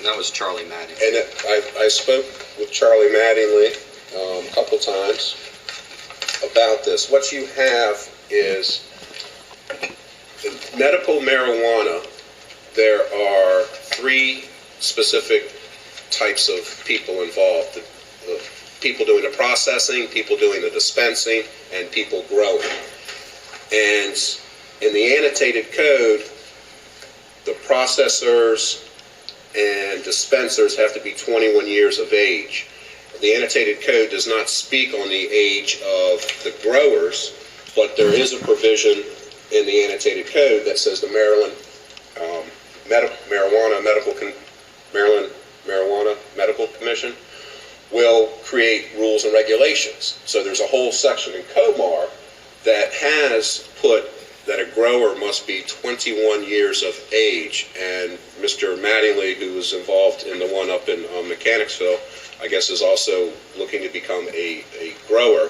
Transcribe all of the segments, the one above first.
And that was Charlie Mattingly. And I spoke with Charlie Mattingly a couple times about this. What you have is in medical marijuana, there are 3 specific types of people involved. The people doing the processing, people doing the dispensing, and people growing. And in the annotated code, the processors and dispensers have to be 21 years of age. The annotated code does not speak on the age of the growers, but there is a provision in the annotated code that says the Maryland Marijuana Medical Commission will create rules and regulations. So there's a whole section in COMAR that has put that a grower must be 21 years of age. And Mr. Mattingly, who was involved in the one up in Mechanicsville, I guess is also looking to become a grower.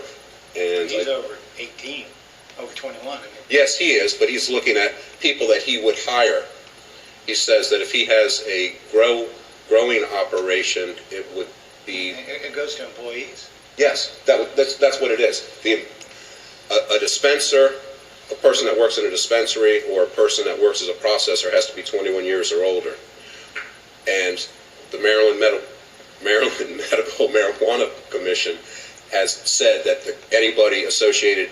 And he's over 18, over 21. Isn't he? Yes, he is, but he's looking at people that he would hire. He says that if he has a growing operation, it would be... It goes to employees? Yes, that's what it is. A dispenser, a person that works in a dispensary, or a person that works as a processor has to be 21 years or older. And the Maryland Medical Marijuana Commission has said that anybody associated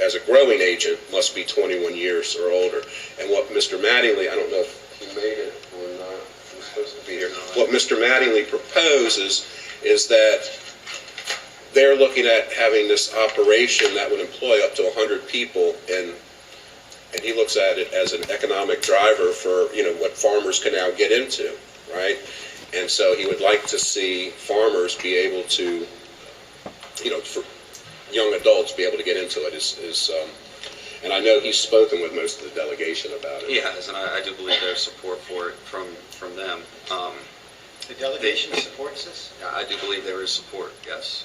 as a growing agent must be 21 years or older. And what Mr. Mattingly, I don't know if he made it or not, he's supposed to be here. What Mr. Mattingly proposes is that they're looking at having this operation that would employ up to 100 people, and he looks at it as an economic driver for, what farmers can now get into, right? And so he would like to see farmers be able to, for young adults be able to get into it. And I know he's spoken with most of the delegation about it. He has, and I do believe there's support for it from them. The delegation supports this? I do believe there is support, yes.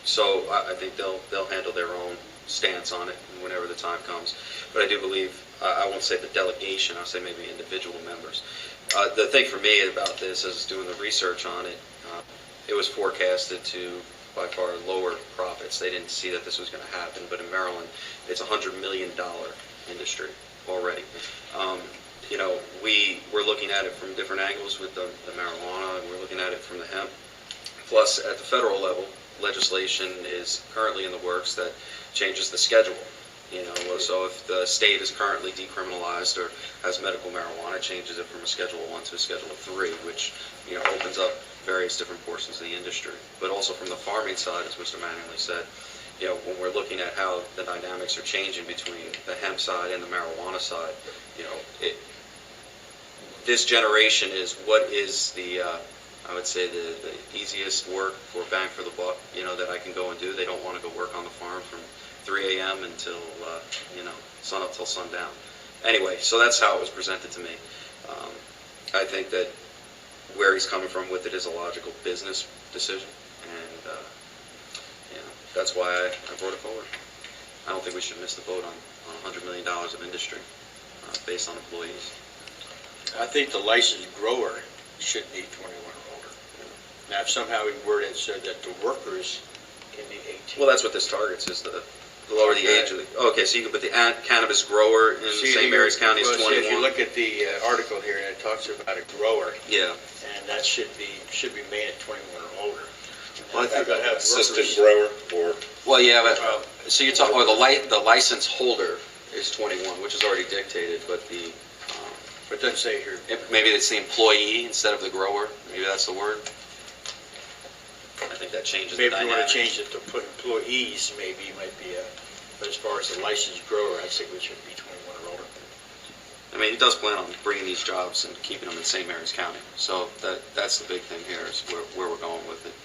So I think they'll handle their own stance on it whenever the time comes. But I do believe, I won't say the delegation, I'll say maybe individual members. The thing for me about this is doing the research on it, it was forecasted to by far lower profits. They didn't see that this was going to happen, but in Maryland, it's a $100 million industry already. We're looking at it from different angles with the marijuana, and we're looking at it from the hemp. Plus, at the federal level, legislation is currently in the works that changes the schedule. So if the state is currently decriminalized or has medical marijuana, changes it from a Schedule 1 to a Schedule 3, which opens up various different portions of the industry. But also from the farming side, as Mr. Mattingly said, when we're looking at how the dynamics are changing between the hemp side and the marijuana side, this generation is what is the I would say the easiest work for bang for the buck, that I can go and do. They don't want to go work on the farm from 3 a.m. until, sun up till sundown. Anyway, so that's how it was presented to me. I think that where he's coming from with it is a logical business decision, and that's why I brought it forward. I don't think we should miss the boat on $100 million of industry based on employees. I think the licensed grower should be 21 or older. Now, if somehow we word it so that the workers can be 18. Well, that's what this targets, is the lower the age of the... Okay, so you can put the cannabis grower in St. Mary's County as 21. If you look at the article here, it talks about a grower. Yeah. And that should be made at 21 or older. Well, I think have assistant grower or... Well, yeah, but so you're talking, the license holder is 21, which is already dictated, but But it doesn't say here. Maybe it's the employee instead of the grower. Maybe that's the word. I think that changes Maybe the if you want dynamic. to change it to put employees, maybe it might be but as far as the licensed grower, I think it should be 21 or older. I mean, he does plan on bringing these jobs and keeping them in St. Mary's County. So that's the big thing here, is where we're going with it.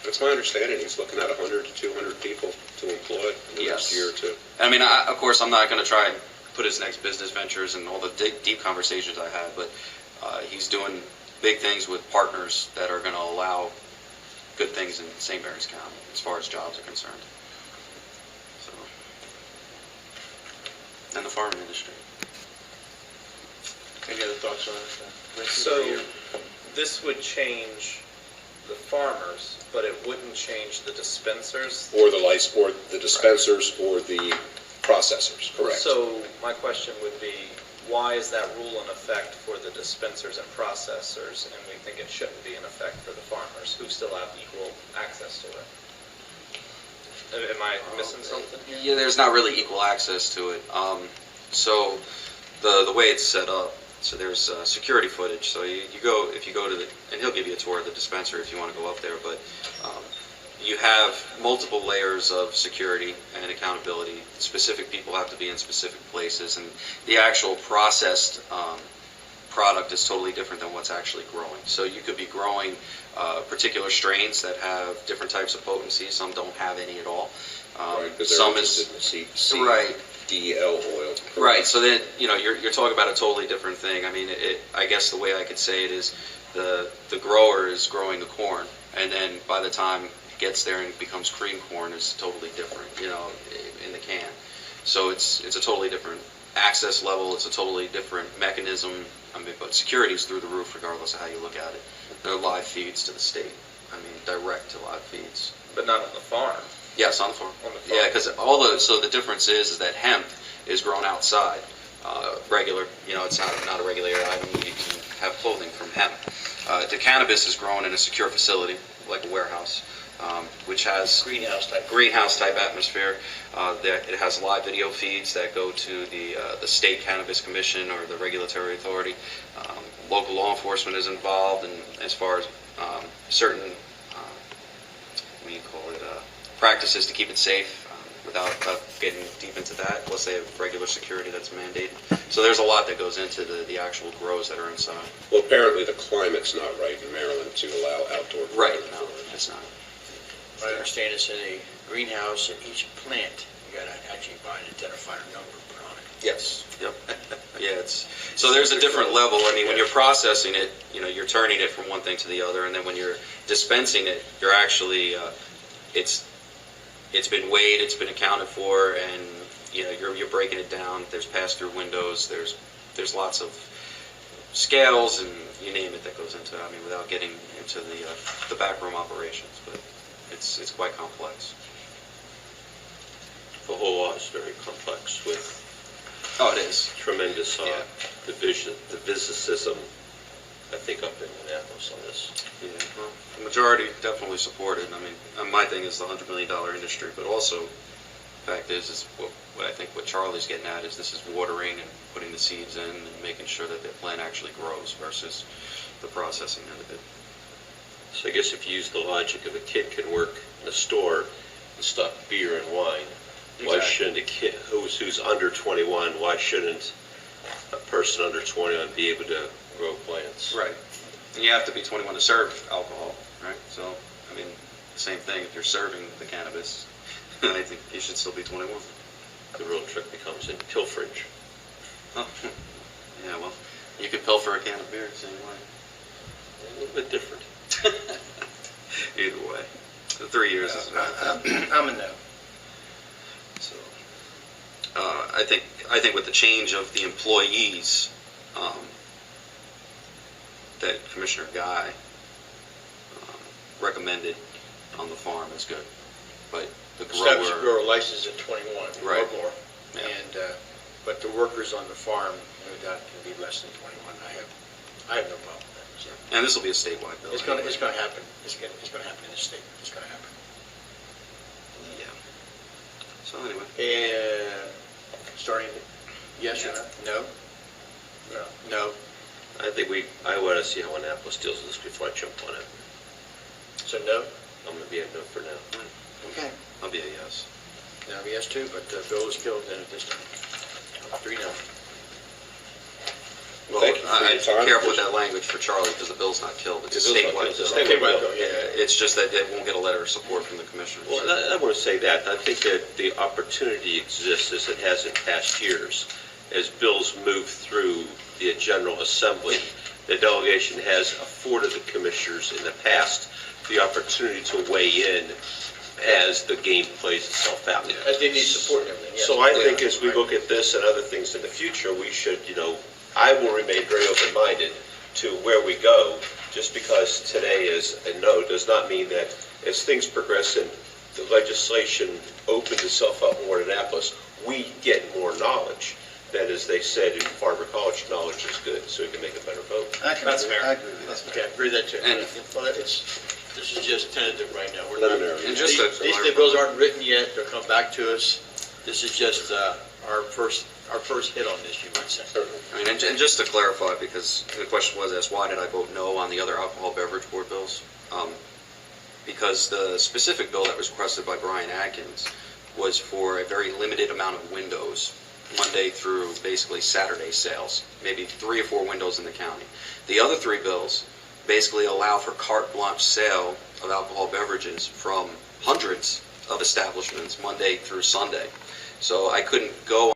That's my understanding. He's looking at 100 to 200 people to employ in the next year or two. I mean, of course, I'm not going to try and put his next business ventures and all the deep conversations I had, but he's doing big things with partners that are going to allow good things in St. Mary's County as far as jobs are concerned. So, and the farming industry. Any other thoughts on it? Rick? So this would change the farmers, but it wouldn't change the dispensers? Or the dispensers or the processors, correct? So my question would be, why is that rule in effect for the dispensers and processors, and we think it shouldn't be in effect for the farmers, who still have equal access to it? Am I missing something here? Yeah, there's not really equal access to it. So the way it's set up, so there's security footage. So if you go to the, and he'll give you a tour of the dispenser if you want to go up there, but you have multiple layers of security and accountability. Specific people have to be in specific places, and the actual processed product is totally different than what's actually growing. So you could be growing particular strains that have different types of potency. Some don't have any at all. Right, because some they're is interested in the right. DEL oil. Right. So then you're talking about a totally different thing. I mean, I guess the way I could say it is the grower is growing the corn, and then by the time it gets there and it becomes cream corn, is totally different. In the can. So it's a totally different access level. It's a totally different mechanism. I mean, but security is through the roof regardless of how you look at it. There are live feeds to the state. I mean, direct to live feeds. But not on the farm. Yes, on the farm. On the farm. Yeah, because so the difference is that hemp is grown outside. Regular, it's not a regular item. You can have clothing from hemp. The cannabis is grown in a secure facility, like a warehouse, which has greenhouse type atmosphere. It has live video feeds that go to the state cannabis commission or the regulatory authority. Local law enforcement is involved, and as far as certain practices to keep it safe, without getting deep into that. Plus, they have regular security that's mandated. So there's a lot that goes into the actual grows that are inside. Well, apparently the climate's not right in Maryland to allow outdoor growing. Right. No, it's not. I understand it's in a greenhouse, and each plant, you gotta actually buy an identifier number put on it. Yes. Yep. Yeah. So there's a different level. I mean, when you're processing it, you're turning it from one thing to the other, and then when you're dispensing it, you're actually it's been weighed, it's been accounted for, and you're breaking it down. There's pass-through windows. There's lots of scales and you name it that goes into it. I mean, without getting into the backroom operations, but it's quite complex. The whole law is very complex with Oh, it is. tremendous Yeah. divisicism, I think, up in Annapolis on this. Yeah, well, the majority definitely support it. I mean, my thing is the $100 million industry, but also, the fact is what I think what Charlie's getting at is this is watering and putting the seeds in and making sure that the plant actually grows versus the processing end of it. So I guess if you use the logic of a kid can work in a store and stock beer and wine, why Exactly. shouldn't a kid who's under 21, why shouldn't a person under 21 be able to grow plants? Right. And you have to be 21 to serve alcohol, right? So, I mean, the same thing, if you're serving the cannabis, I think you should still be 21. The real trick becomes in pilferage. Oh, yeah, well, you could pilfer a can of beer the same way. A little bit different. Either way. The 3 years is I'm a no. So, I think with the change of the employees, that Commissioner Guy recommended on the farm is good, but the Establish a grower, grower license at 21 Right. or more. Yeah. And, but the workers on the farm, that can be less than 21. I have no problem with that. So and this will be a statewide bill. it's going to anyway. happen. It's going to happen in the state. It's going to happen. Yeah. So anyway, And starting, yes or no? No. No. I want to see how Annapolis deals with this before I jump on it. So no? I'm going to be a no for now. Okay. I'll be a yes. Now, yes too, but Bill is killed then at this time. 3-0. Well, Thank you for your I'd be time. careful with that language for Charlie because the bill's not killed. It's a The bill's not statewide killed. bill. It's a statewide bill, yeah. It's just that they won't get a letter of support from the commissioners. Well, I want to say that. I think that the opportunity exists, as it has in past years, as bills move through the General Assembly. The delegation has afforded the commissioners in the past the opportunity to weigh in as the game plays itself out. As they need support and everything, yes. So I think as we look at this and other things in the future, we should, I will remain very open-minded to where we go. Just because today is a no does not mean that as things progress and the legislation opens itself up more in Annapolis, we get more knowledge. That, as they said in Farmer College, knowledge is good, so we can make a better vote. That's fair. I agree with that. Okay, I agree with that too. And- Well, this is just tentative right now. We're not, Preliminary. And just to these bills aren't written yet, they'll come back to us. This is just our first hit on this, you might say. I mean, and just to clarify, because the question was asked, why did I vote no on the other alcohol beverage board bills? Because the specific bill that was requested by Brian Atkins was for a very limited amount of windows, Monday through basically Saturday sales, maybe 3 or 4 windows in the county. The other 3 bills basically allow for carte blanche sale of alcohol beverages from hundreds of establishments Monday through Sunday. So I couldn't go